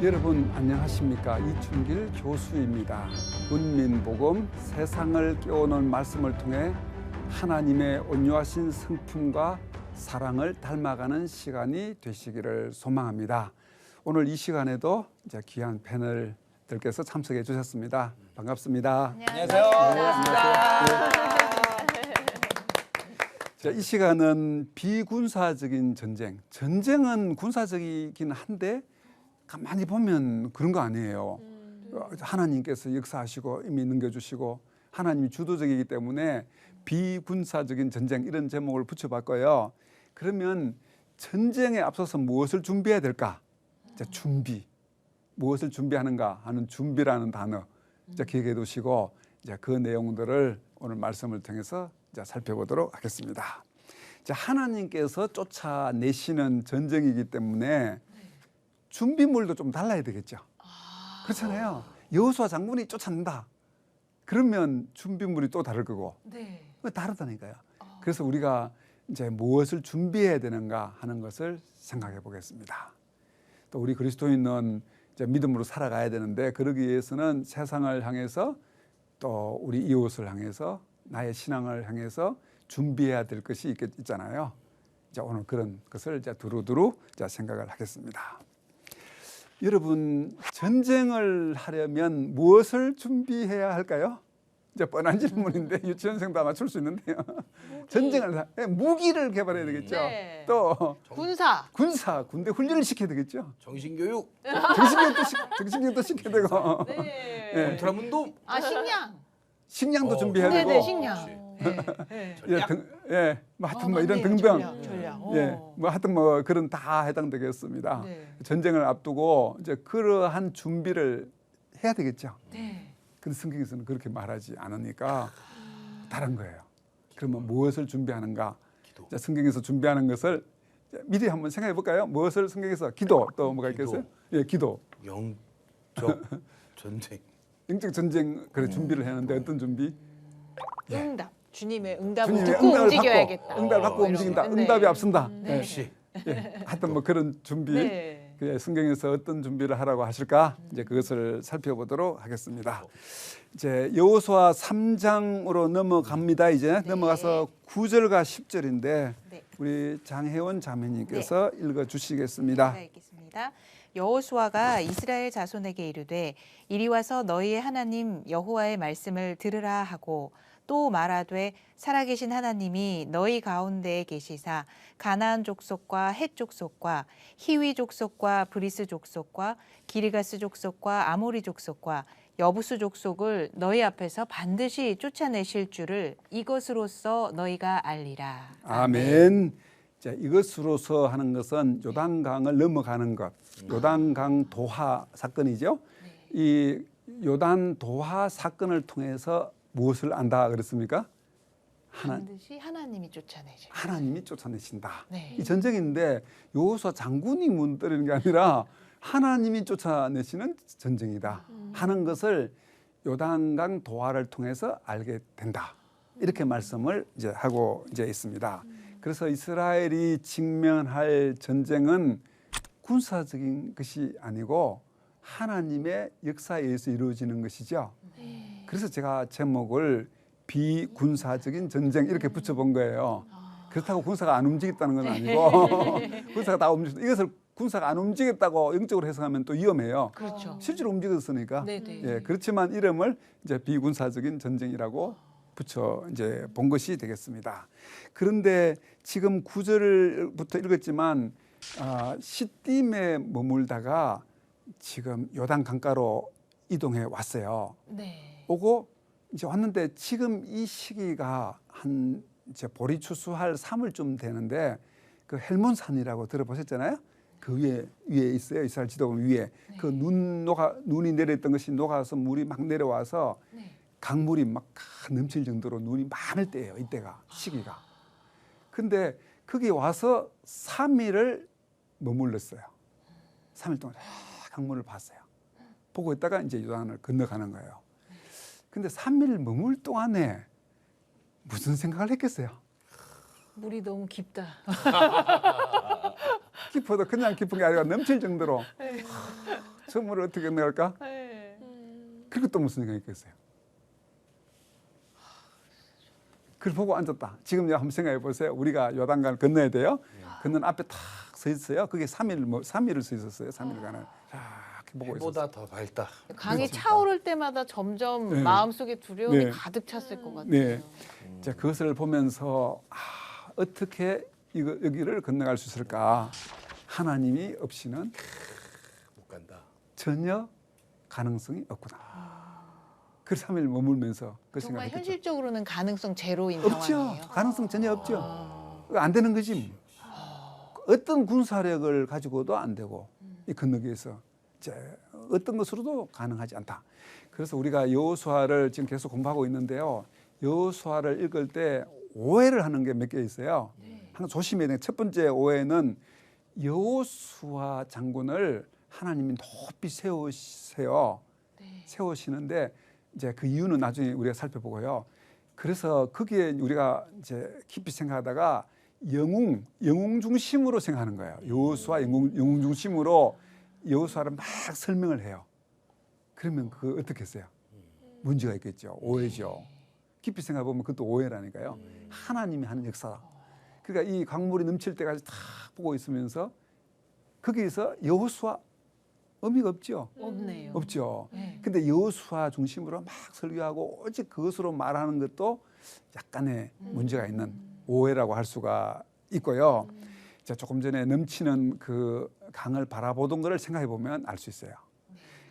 여러분 안녕하십니까? 이춘길 교수입니다. 문민복음 세상을 깨우는 말씀을 통해 하나님의 온유하신 성품과 사랑을 닮아가는 시간이 되시기를 소망합니다. 오늘 이 시간에도 이제 귀한 패널들께서 참석해 주셨습니다. 반갑습니다. 안녕하세요. 자, 이 시간은 비군사적인 전쟁. 전쟁은 군사적이긴 한데 가만히 보면 그런 거 아니에요. 하나님께서 역사하시고 이미 넘겨주시고 하나님이 주도적이기 때문에 비군사적인 전쟁 이런 제목을 붙여봤고요. 그러면 전쟁에 앞서서 무엇을 준비해야 될까? 자, 준비. 무엇을 준비하는가 하는 준비라는 단어 기억해 두시고 이제 그 내용들을 오늘 말씀을 통해서 이제 살펴보도록 하겠습니다. 자, 하나님께서 쫓아내시는 전쟁이기 때문에 준비물도 좀 달라야 되겠죠. 그렇잖아요. 여호수아 장군이 쫓아낸다. 그러면 준비물이 또 다를 거고. 네. 다르다니까요. 그래서 우리가 이제 무엇을 준비해야 되는가 하는 것을 생각해 보겠습니다. 또 우리 그리스도인은 이제 믿음으로 살아가야 되는데 그러기 위해서는 세상을 향해서 또 우리 이웃을 향해서 나의 신앙을 향해서 준비해야 될 것이 있잖아요. 이제 오늘 그런 것을 이제 두루두루 생각을 하겠습니다. 여러분, 전쟁을 하려면 무엇을 준비해야 할까요? 이제 뻔한 질문인데 유치원생도 아마 맞출 수 있는데요. 전쟁을 무기를 개발해야 되겠죠. 네. 또 군대 훈련을 시켜야 되겠죠. 정신교육, 정신교육도 시켜야 되고. 네. 울트라문동, 식량도 준비해야 되고. 네네, 식량. 뭐 하여튼 뭐 이런 등등. 전략. 뭐 하여튼 뭐 그런 다 해당되겠습니다. 네. 전쟁을 앞두고 이제 그러한 준비를 해야 되겠죠. 네. 근데 성경에서는 그렇게 말하지 않으니까 다른 거예요. 그러면 무엇을 준비하는가? 자, 성경에서 준비하는 것을 미리 한번 생각해 볼까요? 무엇을 성경에서 기도 또 뭐가 있겠어요? 예, 기도. 영적 전쟁. 영적 전쟁 그래 준비를 하는데 어떤 준비? 응답. 주님의 응답을 주님의 듣고 응답을 움직여야겠다. 응답을 받고 움직인다. 네. 응답이 앞선다. 네. 역시. 하여튼 뭐 그런 준비. 네. 성경에서 어떤 준비를 하라고 하실까? 이제 그것을 살펴보도록 하겠습니다. 이제 여호수아 3장으로 넘어갑니다. 이제 넘어가서 9절과 10절인데 네. 우리 장혜원 자매님께서 읽어 주시겠습니다. 제가 읽겠습니다. 여호수아가 이스라엘 자손에게 이르되 이리 와서 너희의 하나님 여호와의 말씀을 들으라 하고 또 말하되 살아계신 하나님이 너희 가운데에 계시사 가나안 족속과 헷 족속과 히위 족속과 브리스 족속과 기르가스 족속과 아모리 족속과 여부수 족속을 너희 앞에서 반드시 쫓아내실 줄을 이것으로써 너희가 알리라. 아멘. 자, 이것으로서 하는 것은 요단강을 넘어가는 것. 요단강 도하 사건이죠. 이 요단 도하 사건을 통해서 무엇을 안다 그랬습니까? 반드시 하나님이 쫓아내실. 하나님이 쫓아내신다. 네. 이 전쟁인데 여호수아 장군이 문 때리는 게 아니라 하나님이 쫓아내시는 전쟁이다 하는 것을 요단강 도하를 통해서 알게 된다. 이렇게 말씀을 이제 하고 이제 있습니다. 그래서 이스라엘이 직면할 전쟁은 군사적인 것이 아니고 하나님의 역사에 의해서 이루어지는 것이죠. 그래서 제가 제목을 비군사적인 전쟁 이렇게 붙여본 거예요. 그렇다고 군사가 안 움직였다는 건 아니고 군사가 다 움직였다. 이것을 군사가 안 움직였다고 영적으로 해석하면 또 위험해요. 그렇죠. 실제로 움직였으니까. 네네. 예, 그렇지만 이름을 이제 비군사적인 전쟁이라고 붙여 이제 본 것이 되겠습니다. 그런데 지금 9절부터 읽었지만 시딤에 머물다가 지금 요단 강가로 이동해 왔어요. 네. 오고 이제 왔는데 지금 이 시기가 한 이제 보리 추수할 3월쯤 되는데 그 헬몬산이라고 들어보셨잖아요. 그 위에 있어요. 이스라엘 지도권 위에. 네. 그 눈이 내렸던 것이 녹아서 물이 막 내려와서 네. 강물이 막 넘칠 정도로 눈이 많을 때예요. 이때가 시기가. 근데 거기 와서 3일을 머물렀어요. 3일 동안 강물을 봤어요. 보고 있다가 이제 요단을 건너가는 거예요. 근데 3일 머물 동안에 무슨 생각을 했겠어요? 물이 너무 깊다. 깊어도 그냥 깊은 게 아니라 넘칠 정도로 선물을 어떻게 건너갈까? 네. 그리고 또 무슨 생각이 있겠어요? 그걸 보고 앉았다. 지금 한번 생각해 보세요. 우리가 요단강을 건너야 돼요. 건너는 앞에 탁 서 있어요. 그게 3일을 서 있었어요. 3일간을 이렇게 보고 있었어요. 해보다 더 밝다. 강이 차오를 때마다 점점 네. 마음속에 두려움이 네. 가득 찼을 것 같아요. 네. 자, 그것을 보면서 어떻게 여기를 건너갈 수 있을까? 하나님이 없이는 못 간다. 전혀 가능성이 없구나. 그 3일 머물면서 그 정말 생각을 했죠. 현실적으로는 가능성 제로인 없죠. 상황이에요. 가능성 전혀 없죠. 안 되는 거지. 어떤 군사력을 가지고도 안 되고 이 건너기 위해서 어떤 것으로도 가능하지 않다. 그래서 우리가 여호수아를 지금 계속 공부하고 있는데요. 여호수아를 읽을 때 오해를 하는 게 몇 개 있어요. 항상 조심해야 돼요. 첫 번째 오해는 여호수아 장군을 하나님이 높이 세우세요. 세우시는데 이제 그 이유는 나중에 우리가 살펴보고요. 그래서 거기에 우리가 이제 깊이 생각하다가 영웅 중심으로 생각하는 거예요. 여호수아 영웅 중심으로 여호수아를 막 설명을 해요. 그러면 그 어떻게 했어요? 문제가 있겠죠. 오해죠. 깊이 생각해 보면 그것도 오해라니까요. 하나님이 하는 역사다. 그러니까 이 강물이 넘칠 때까지 다 보고 있으면서 거기에서 여호수아 의미가 없죠. 없네요. 없죠. 네. 근데 여호수아 중심으로 막 설교하고 오직 그것으로 말하는 것도 약간의 문제가 있는 오해라고 할 수가 있고요. 자, 조금 전에 넘치는 그 강을 바라보던 것을 생각해 보면 알 수 있어요.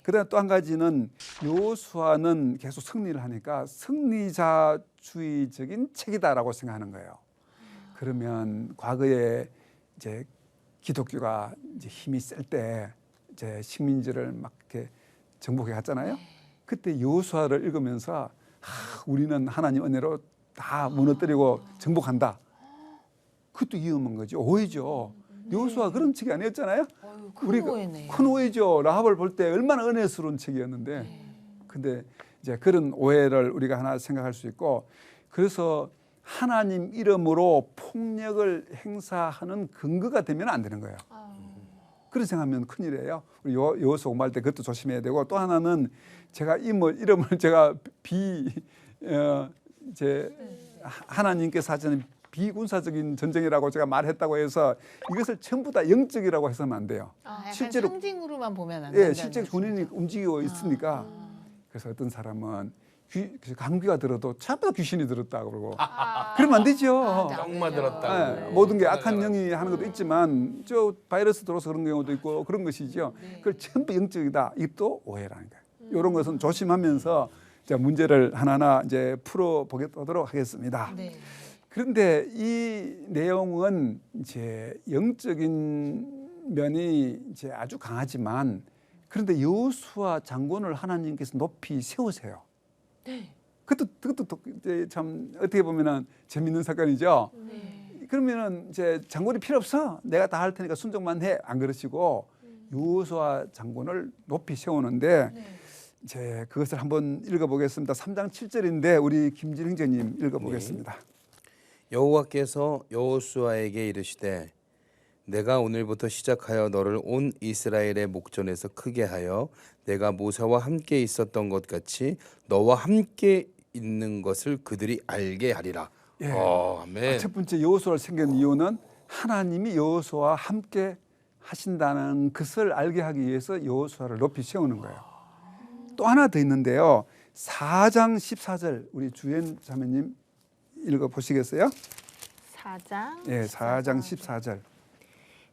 그다음 또 한 가지는 여호수아는 계속 승리를 하니까 승리자주의적인 책이다라고 생각하는 거예요. 그러면 과거에 이제 기독교가 이제 힘이 셀 때 이제 식민지를 막 이렇게 정복해 갔잖아요. 그때 여호수아를 읽으면서 우리는 하나님 은혜로 다 무너뜨리고 정복한다. 그것도 위험한 거죠. 오해죠. 여호수아 그런 책이 아니었잖아요. 큰 오해네요. 큰 오해죠. 라합을 볼 때 얼마나 은혜스러운 책이었는데. 근데 이제 그런 오해를 우리가 하나 생각할 수 있고, 그래서 하나님 이름으로 폭력을 행사하는 근거가 되면 안 되는 거예요. 그런 생각하면 큰일이에요. 우리 여호수아 공부할 때 그것도 조심해야 되고, 또 하나는 제가 이름을 제가 하나님께서 하시는 비군사적인 전쟁이라고 제가 말했다고 해서 이것을 전부 다 영적이라고 해서는 안 돼요. 약간 실제로 상징으로만 보면 안 된다는 예, 실제 군인이 움직이고 있으니까. 그래서 어떤 사람은 감기가 들어도 전부 다 귀신이 들었다 그러고 그러면 안 되죠. 짱만 들었다. 예, 모든 게 악한 영이 하는 것도 있지만 저 바이러스 들어서 그런 경우도 있고 그런 것이죠. 그걸 전부 영적이다. 이것도 오해라는 거예요. 이런 것은 조심하면서 자, 문제를 하나하나 이제 풀어보도록 하겠습니다. 네. 그런데 이 내용은 이제 영적인 면이 이제 아주 강하지만, 그런데 여호수아 장군을 하나님께서 높이 세우세요. 그것도 이제 참 어떻게 보면은 재밌는 사건이죠. 그러면은 이제 장군이 필요 없어. 내가 다 할 테니까 순종만 해. 안 그러시고 여호수아 장군을 높이 세우는데 이제 그것을 한번 읽어보겠습니다. 3장 7절인데 우리 김진 형제님 읽어보겠습니다. 여호와께서 여호수아에게 이르시되 내가 오늘부터 시작하여 너를 온 이스라엘의 목전에서 크게 하여 내가 모세와 함께 있었던 것 같이 너와 함께 있는 것을 그들이 알게 하리라. 예. 아멘. 첫 번째 여호수아를 생긴 이유는 하나님이 여호수아와 함께 하신다는 것을 알게 하기 위해서 여호수아를 높이 세우는 거예요. 또 하나 더 있는데요. 4장 14절 우리 주연 자매님 읽어보시겠어요? 4장 예, 4장 14절.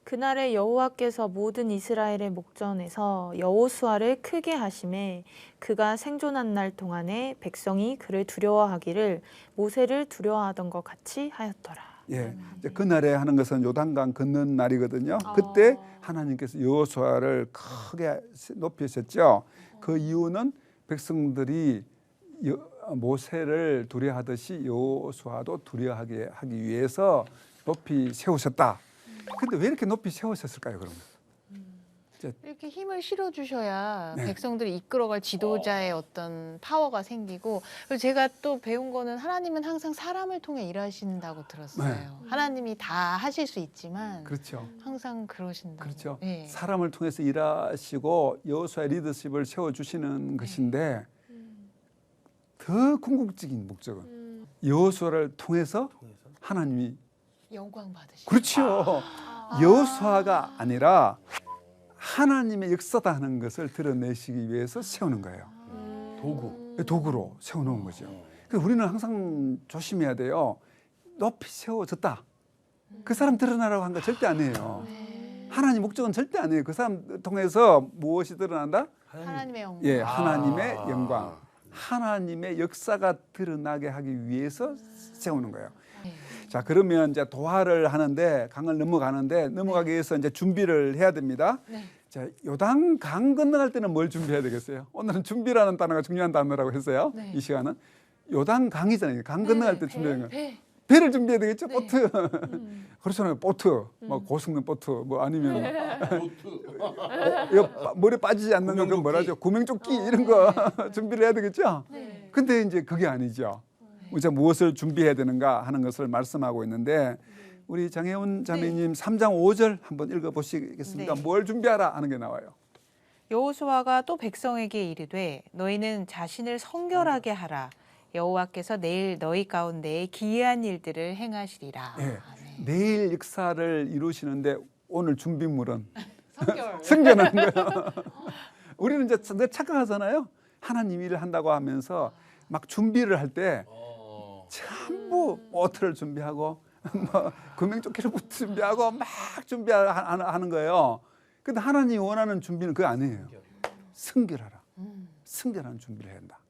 그날에 여호와께서 모든 이스라엘의 목전에서 여호수아를 크게 하심에 그가 생존한 날 동안에 백성이 그를 두려워하기를 모세를 두려워하던 것 같이 하였더라. 예, 이제 그날에 하는 것은 요단강 건넌 날이거든요. 그때 하나님께서 여호수아를 크게 높이셨죠. 그 이유는 백성들이 모세를 두려워하듯이 여호수아도 두려워하게 하기 위해서 높이 세우셨다. 근데 왜 이렇게 높이 세우셨을까요, 그러면? 이렇게 힘을 실어 주셔야 네. 백성들을 이끌어갈 지도자의 어떤 파워가 생기고, 그리고 제가 또 배운 거는 하나님은 항상 사람을 통해 일하신다고 들었어요. 네. 하나님이 다 하실 수 있지만 그렇죠. 항상 그러신다고. 그렇죠. 네. 사람을 통해서 일하시고 여호수아의 리더십을 세워주시는 것인데 더 궁극적인 목적은 여호수아를 통해서 하나님이 영광 받으시고. 그렇죠. 여호수아가 아니라 하나님의 역사다 하는 것을 드러내시기 위해서 세우는 거예요. 도구로 세워놓은 거죠. 그래서 우리는 항상 조심해야 돼요. 높이 세워졌다. 그 사람 드러나라고 한 거 절대 아니에요. 하나님 목적은 절대 아니에요. 그 사람 통해서 무엇이 드러난다? 하나님의 영광. 예, 하나님의 영광, 하나님의 역사가 드러나게 하기 위해서 세우는 거예요. 네. 자, 그러면 이제 도하를 하는데 강을 넘어가기 위해서 이제 준비를 해야 됩니다. 네. 자, 요단 강 건너갈 때는 뭘 준비해야 되겠어요? 오늘은 준비라는 단어가 중요한 단어라고 했어요. 네. 이 시간은 요단 강이잖아요. 강 건너갈 때 준비하는 거. 배. 배를 준비해야 되겠죠. 네. 보트. 그렇잖아요. 보트. 뭐 고성능 보트. 뭐 아니면 이거 머리 빠지지 않는 거 그건 뭐라죠? 구명조끼 이런 거 준비를 해야 되겠죠. 네. 근데 이제 그게 아니죠. 우리가 무엇을 준비해야 되는가 하는 것을 말씀하고 있는데 우리 장혜원 자매님 3장 5절 한번 읽어 보시겠습니까? 네. 뭘 준비하라 하는 게 나와요. 여호수아가 또 백성에게 이르되 너희는 자신을 성결하게 하라. 여호와께서 내일 너희 가운데에 기이한 일들을 행하시리라. 예. 네. 내일 역사를 이루시는데 오늘 준비물은 성결. 성전하는 거예요. 우리는 이제 늘 착각하잖아요. 하나님 일을 한다고 하면서 막 준비를 할 때 전부 보트를 준비하고 뭐 구명조끼를 준비하고 막 준비하는 거예요. 근데 하나님이 원하는 준비는 그거 아니에요. 성결하라. 성결한 준비를 해야 한다.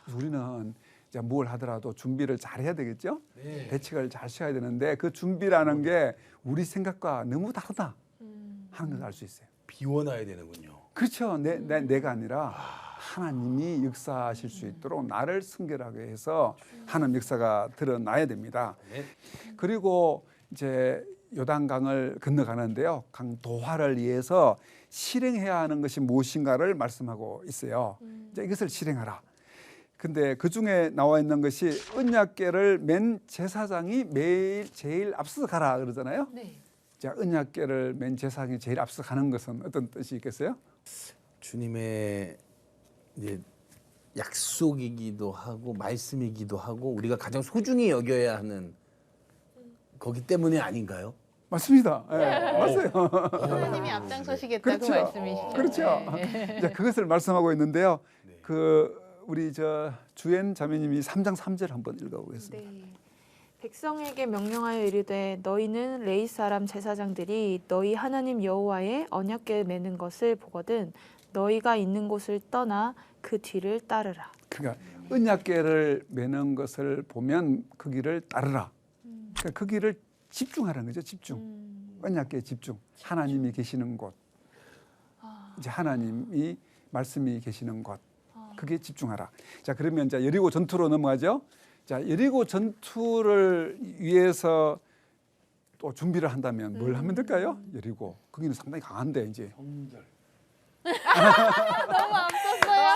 그래서 우리는 이제 뭘 하더라도 준비를 잘 해야 되겠죠. 대책을 잘 세워야 되는데 그 준비라는 게 우리 생각과 너무 다르다 하는 걸 알 수 있어요. 비워놔야 되는군요. 그렇죠. 내가 아니라 하나님이 역사하실 수 있도록 나를 성결하게 해서 하나님 역사가 드러나야 됩니다. 그리고 이제 요단강을 건너가는데요. 강 도하를 위해서 실행해야 하는 것이 무엇인가를 말씀하고 있어요. 이제 이것을 실행하라. 근데 그 중에 나와 있는 것이 언약궤를 맨 제사장이 매일 제일 앞서서 가라 그러잖아요. 네. 자, 언약궤를 맨 제사장이 제일 앞서 가는 것은 어떤 뜻이 있겠어요? 주님의 이제 약속이기도 하고 말씀이기도 하고 우리가 가장 소중히 여겨야 하는 거기 때문에 아닌가요? 맞습니다. 예, 맞아요. 하나님이 앞장서시겠다 그 그렇죠. 말씀이시죠. 그렇죠. 네. 이제 그것을 말씀하고 있는데요. 그 우리 주엔 자매님이 3장 3절 한번 읽어보겠습니다. 네. 백성에게 명령하여 이르되 너희는 레위 사람 제사장들이 너희 하나님 여호와의 언약궤 매는 것을 보거든 너희가 있는 곳을 떠나 그 뒤를 따르라. 그러니까 언약궤를 매는 것을 보면 그 길을 따르라. 그러니까 그 길을 집중하라는 거죠. 집중. 언약궤에 집중. 하나님이 계시는 곳. 이제 하나님이 말씀이 계시는 곳. 그게 집중하라. 자, 그러면 이제 여리고 전투로 넘어가죠. 자, 여리고 전투를 위해서 또 준비를 한다면 뭘 하면 될까요? 여리고. 거기는 상당히 강한데 이제. 너무 앞섰어요.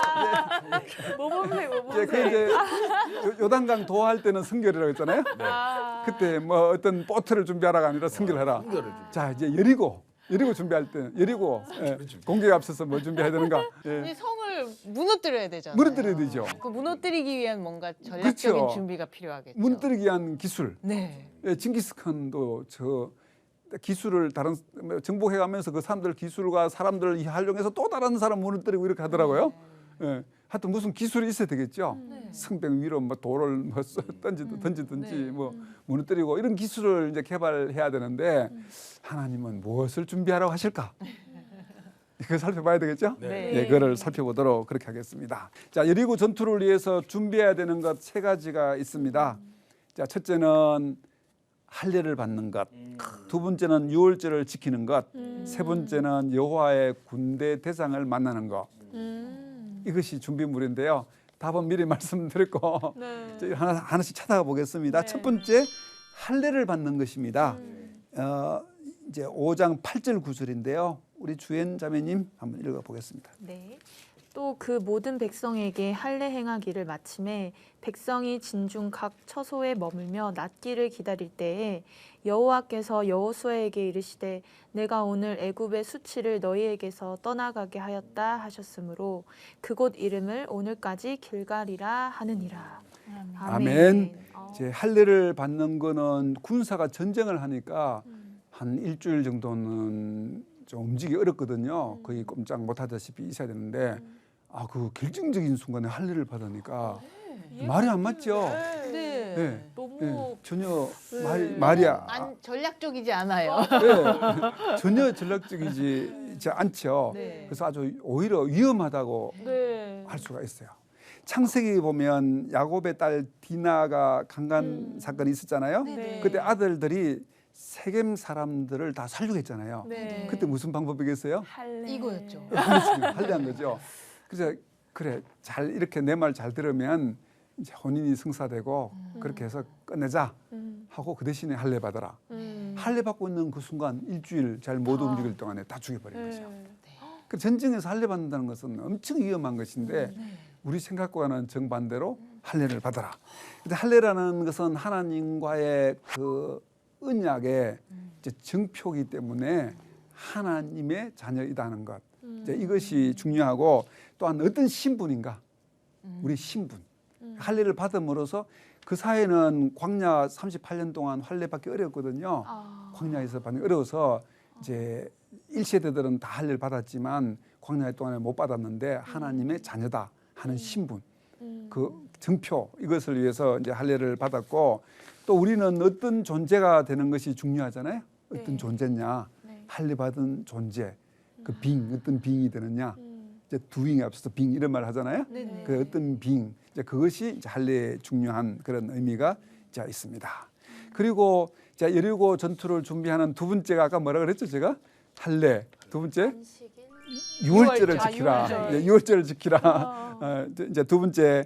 모범생 이제 그 이제 요단강 도하할 때는 성결이라고 했잖아요. 그때 뭐 어떤 보트를 준비하라가 아니라 성결하라. 자, 이제 여리고 준비할 때 여리고 공격에 앞서서 뭐 준비해야 되는가? 이 성을 무너뜨려야 되잖아요. 무너뜨려야 되죠. 그 무너뜨리기 위한 뭔가 전략적인 그렇죠. 준비가 필요하겠죠. 무너뜨리기 위한 기술. 네. 징기스칸도 저 기술을 다른 정복해가면서 그 사람들 기술과 사람들을 활용해서 또 다른 사람 무너뜨리고 이렇게 하더라고요. 예. 하여튼 무슨 기술이 있어야 되겠죠. 성벽 위로 뭐 돌을 뭐 던지든지 네. 뭐 무너뜨리고 이런 기술을 이제 개발해야 되는데 하나님은 무엇을 준비하라고 하실까? 이걸 살펴봐야 되겠죠. 네. 예, 그거를 살펴보도록 그렇게 하겠습니다. 자, 여리고 전투를 위해서 준비해야 되는 것 세 가지가 있습니다. 자, 첫째는 할례를 받는 것, 두 번째는 유월절을 지키는 것, 세 번째는 여호와의 군대 대장을 만나는 것. 이것이 준비물인데요. 답은 미리 말씀드렸고 저희 하나씩 찾아가 보겠습니다. 첫 번째 할례를 받는 것입니다. 이제 5장 8절 9절인데요. 우리 주연 자매님 한번 읽어보겠습니다. 네. 또 그 모든 백성에게 할례 행하기를 마침에 백성이 진중 각 처소에 머물며 낮길을 기다릴 때에 여호와께서 여호수아에게 이르시되 내가 오늘 애굽의 수치를 너희에게서 떠나가게 하였다 하셨으므로 그곳 이름을 오늘까지 길갈이라 하느니라. 아멘. 어. 이제 할례를 받는 거는 군사가 전쟁을 하니까 한 일주일 정도는 좀 움직이기 어렵거든요. 거의 꼼짝 못하다시피 있어야 되는데 그 결정적인 순간에 할례를 받으니까 말이 안 맞죠. 네. 네. 너무 네. 전혀 말이 전략적이지 않아요. 네. 전혀 전략적이지 않죠. 네. 그래서 아주 오히려 위험하다고 네. 할 수가 있어요. 창세기 보면 야곱의 딸 디나가 강간 사건이 있었잖아요. 네. 그때 아들들이 세겜 사람들을 다 살려고 했잖아요. 네. 그때 무슨 방법이겠어요? 할례. 이거였죠. 할례한 거죠. 그래서 그래 잘 이렇게 내 말 잘 들으면 이제 혼인이 성사되고 그렇게 해서 끝내자 하고 그 대신에 할례 받아라. 할례 받고 있는 그 순간 일주일 잘 못 움직일 동안에 다 죽여버린 거죠. 그 전쟁에서 할례 받는다는 것은 엄청 위험한 것인데 우리 생각과는 정반대로 할례를 받아라. 근데 할례라는 것은 하나님과의 그 언약의 이제 증표이기 때문에 하나님의 자녀이다는 것. 이제 이것이 중요하고 또한 어떤 신분인가? 우리 신분. 할례를 받음으로써 그 사회는 광야 38년 동안 할례 받기 어렵거든요. 광야에서 받기 어려워서 이제 1세대들은 다 할례를 받았지만 광야 동안에 못 받았는데 하나님의 자녀다 하는 신분, 그 증표 이것을 위해서 이제 할례를 받았고 또 우리는 어떤 존재가 되는 것이 중요하잖아요. 어떤 존재냐, 할례 받은 존재, 그 빙 어떤 빙이 되느냐. 이제 doing에 앞서서 being 이런 말 하잖아요. 네네. 그 어떤 being 이제 그것이 이제 할례의 중요한 그런 의미가 자 있습니다. 그리고 자 여리고 전투를 준비하는 두 번째가 아까 뭐라 그랬죠 제가 할례 두 번째 유월절을 유월절. 지키라. 유월절. 예, 유월절을 지키라. 이제 두 번째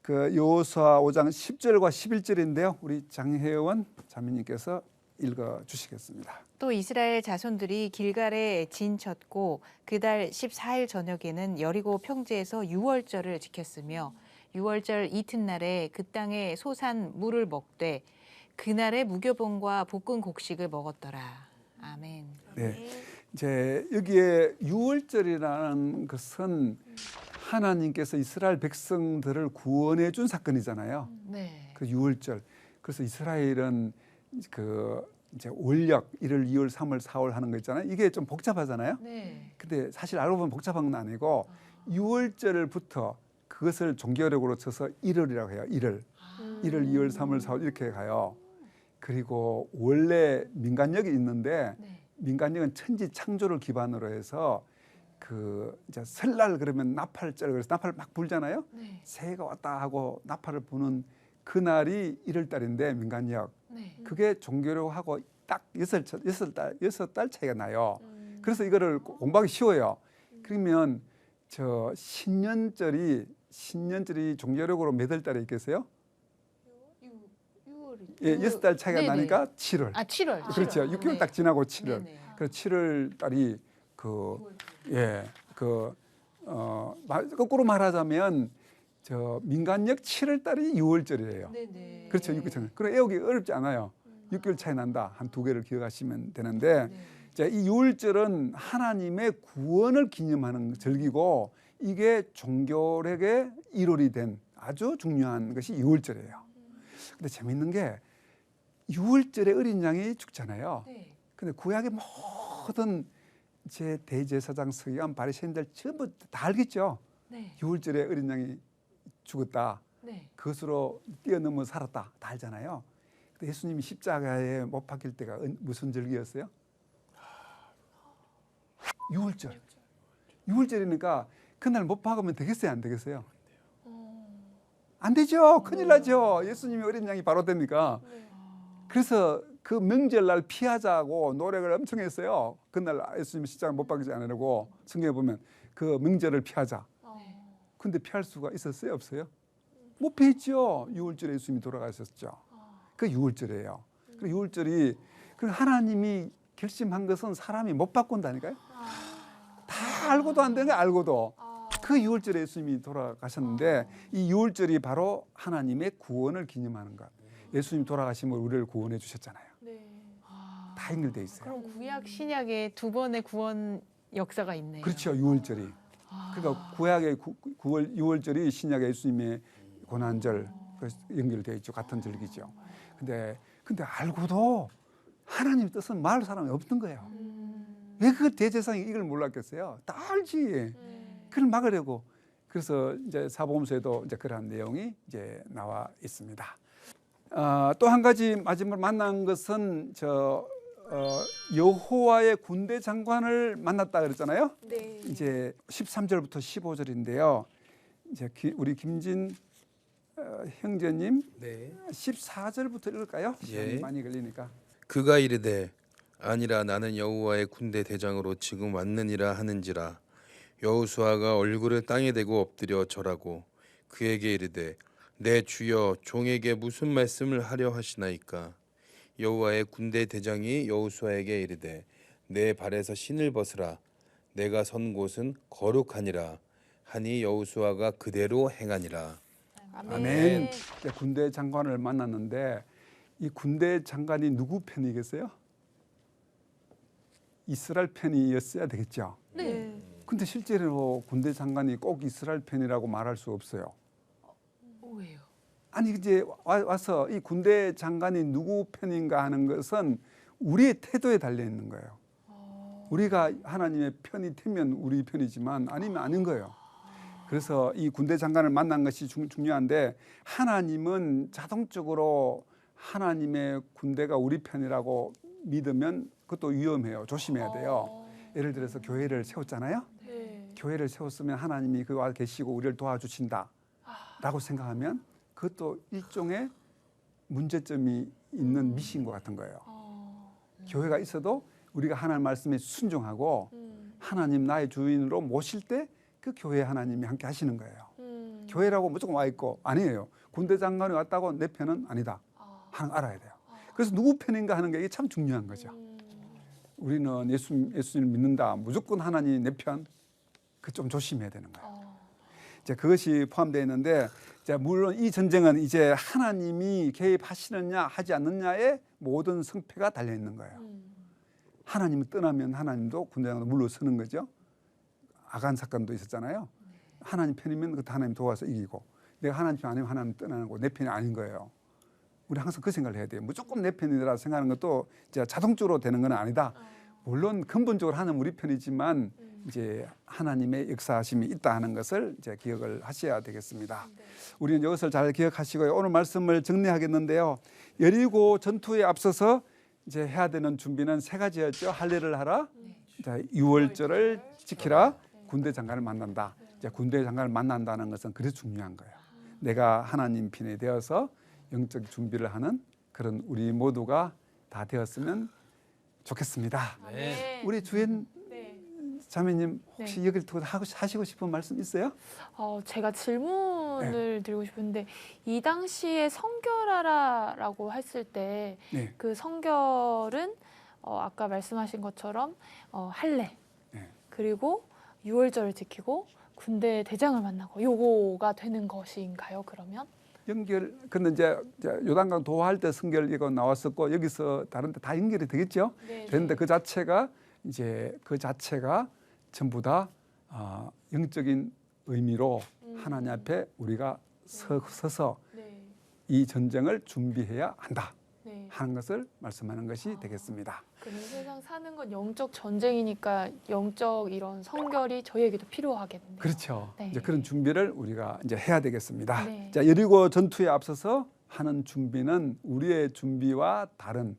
그 여호수아 5장 10절과 11절인데요. 우리 장혜원 자매님께서 읽어 주시겠습니다. 또 이스라엘 자손들이 길갈에 진쳤고 그달 14일 저녁에는 여리고 평지에서 유월절을 지켰으며 유월절 이튿날에 그 땅의 소산 물을 먹되 그날에 무교봉과 볶은 곡식을 먹었더라. 아멘. 네. 이제 여기에 유월절이라는 것은 하나님께서 이스라엘 백성들을 구원해 준 사건이잖아요. 네. 그 유월절. 그래서 이스라엘은 그 이제 월력 1월, 2월, 3월, 4월 하는 거 있잖아요. 이게 좀 복잡하잖아요. 네. 근데 사실 알고 보면 복잡한 건 아니고 유월절부터 그것을 종교력으로 쳐서 1월이라고 해요. 1월. 1월, 2월, 3월, 4월 이렇게 가요. 그리고 원래 민간력이 있는데 네. 민간력은 천지 창조를 기반으로 해서 그 이제 설날 그러면 나팔절 그래서 나팔 막 불잖아요. 네. 새해가 왔다 하고 나팔을 부는 그날이 1월 달인데 민간력 네. 그게 종교력하고 딱 6달 차이가 나요. 그래서 이거를 공부하기 쉬워요. 그러면 저 신년절이 종교력으로 몇 월 달에 있겠어요? 6월이. 예, 6달 차이가 네네. 나니까 7월. 7월. 그렇죠. 6개월 딱 지나고 7월. 네네. 그래서 7월 달이 거꾸로 말하자면 저 민간력 7월 달이 6월절이에요. 네네. 그렇죠. 6개월. 그럼 외우기 어렵지 않아요. 6개월 차이 난다. 한 두 개를 기억하시면 되는데 네. 자, 이 6월절은 하나님의 구원을 기념하는 절기고 이게 종교력의 1월이 된 아주 중요한 것이 6월절이에요. 근데 재밌는 게 6월절에 어린 양이 죽잖아요. 네. 근데 구약의 모든 제 대제사장 서기관 바리새인들 전부 다 알겠죠. 네. 6월절에 어린 양이 죽었다. 네. 그것으로 뛰어넘어 살았다. 다 알잖아요. 근데 예수님이 십자가에 못 박힐 때가 무슨 절기였어요? 6월절. 6월절이니까 그날 못 박으면 되겠어요? 안 되겠어요? 안 되죠. 큰일 나죠. 예수님이 어린 양이 바로 됩니까? 그래서 그 명절날 피하자고 노력을 엄청 했어요. 그날 예수님이 십자가 못 박이지 않으려고 성경에 보면 그 명절을 피하자. 근데 피할 수가 있었어요? 없어요? 못 피했죠. 6월절에 예수님이 돌아가셨죠. 그 6월절이에요. 그 6월절이 그 하나님이 결심한 것은 사람이 못 바꾼다니까요. 다 알고도 안 되는 게 알고도 그 6월절에 예수님이 돌아가셨는데 이 6월절이 바로 하나님의 구원을 기념하는 것. 예수님 돌아가심으로 우리를 구원해 주셨잖아요. 다 연결돼 있어요. 그럼 구약 신약에 두 번의 구원 역사가 있네요. 그렇죠. 6월절이. 그러니까 구약의 6월절이 신약의 예수님의 고난절 연결되어 있죠. 같은 절기죠. 근데 알고도 하나님 뜻은 말할 사람이 없던 거예요. 왜 그 대제사장이 이걸 몰랐겠어요? 다 알지. 그걸 막으려고. 그래서 이제 사복음서에도 이제 그러한 내용이 이제 나와 있습니다. 또 한 가지 마지막으로 만난 것은 여호와의 군대 장관을 만났다 그랬잖아요. 네. 이제 13절부터 15절인데요. 이제 우리 김진 형제님 네. 14절부터 읽을까요? 시간이 예. 많이 걸리니까. 그가 이르되 아니라 나는 여호와의 군대 대장으로 지금 왔느니라 하는지라. 여호수아가 얼굴을 땅에 대고 엎드려 절하고 그에게 이르되 내 주여 종에게 무슨 말씀을 하려 하시나이까. 여호와의 군대 대장이 여호수아에게 이르되 내 발에서 신을 벗으라. 내가 선 곳은 거룩하니라 하니 여호수아가 그대로 행하니라. 아멘. 이제 군대 장관을 만났는데 이 군대 장관이 누구 편이겠어요? 이스라엘 편이었어야 되겠죠. 네. 근데 실제로 군대 장관이 꼭 이스라엘 편이라고 말할 수 없어요. 왜요? 아니 이제 와서 이 군대 장관이 누구 편인가 하는 것은 우리의 태도에 달려 있는 거예요. 우리가 하나님의 편이 되면 우리 편이지만 아니면 아닌 거예요. 그래서 이 군대 장관을 만난 것이 중요한데 하나님은 자동적으로 하나님의 군대가 우리 편이라고 믿으면 그것도 위험해요. 조심해야 돼요. 예를 들어서 교회를 세웠잖아요. 네. 교회를 세웠으면 하나님이 그 와 계시고 우리를 도와주신다 라고 생각하면 그것도 일종의 문제점이 있는 미신 것 같은 거예요. 교회가 있어도 우리가 하나님 말씀에 순종하고 하나님 나의 주인으로 모실 때 그 교회에 하나님이 함께 하시는 거예요. 교회라고 무조건 와 있고 아니에요. 군대 장관이 왔다고 내 편은 아니다 하는 거 알아야 돼요. 그래서 누구 편인가 하는 게 이게 참 중요한 거죠. 우리는 예수님을 믿는다. 무조건 하나님 내 편. 그 좀 조심해야 되는 거예요. 이제 그것이 포함되어 있는데 이제 물론 이 전쟁은 이제 하나님이 개입하시느냐 하지 않느냐에 모든 성패가 달려 있는 거예요. 하나님을 떠나면 하나님도 군대장관도 물러서는 거죠. 아간 사건도 있었잖아요. 하나님 편이면 그 하나님 도와서 이기고 내가 하나님 편 아니면 하나님 떠나는 거 내 편이 아닌 거예요. 우리 항상 그 생각을 해야 돼요. 무조건 내 편이라 생각하는 것도 이제 자동적으로 되는 건 아니다. 물론 근본적으로 하나님 우리 편이지만 이제 하나님의 역사하심이 있다 하는 것을 이제 기억을 하셔야 되겠습니다. 우리는 이것을 잘 기억하시고요. 오늘 말씀을 정리하겠는데요. 여리고 전투에 앞서서 이제 해야 되는 준비는 세 가지였죠. 할례를 하라, 유월절을 지키라, 군대 장관을 만난다. 이제 군대 장관을 만난다는 것은 그래서 중요한 거예요. 내가 하나님 편이 되어서 영적 준비를 하는 그런 우리 모두가 다 되었으면 좋겠습니다. 네. 우리 주연 네. 자매님 혹시 여기를 두고 하시고 싶은 말씀 있어요? 제가 질문을 드리고 싶은데 이 당시에 성결하라라고 했을 때 그 네. 성결은 아까 말씀하신 것처럼 할례 네. 그리고 유월절을 지키고 군대 대장을 만나고 요거가 되는 것인가요? 그러면? 근데 이제 요단강 도하할 때 성결 이거 나왔었고 여기서 다른 데 다 연결이 되겠죠. 네. 그런데 그 자체가 전부 다 영적인 의미로 하나님 앞에 우리가 서서 네. 이 전쟁을 준비해야 한다 네. 하는 것을 말씀하는 것이 되겠습니다. 그럼 세상 사는 건 영적 전쟁이니까 영적 이런 성결이 저희에게도 필요하겠네요. 그렇죠. 네. 이제 그런 준비를 우리가 이제 해야 되겠습니다. 네. 자, 여리고 전투에 앞서서 하는 준비는 우리의 준비와 다른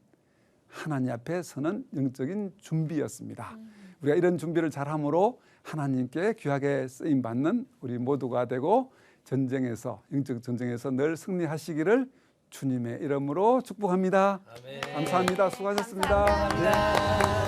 하나님 앞에 서는 영적인 준비였습니다. 우리가 이런 준비를 잘함으로 하나님께 귀하게 쓰임 받는 우리 모두가 되고 전쟁에서 영적 전쟁에서 늘 승리하시기를 주님의 이름으로 축복합니다. 아멘. 감사합니다. 수고하셨습니다. 감사합니다. 네.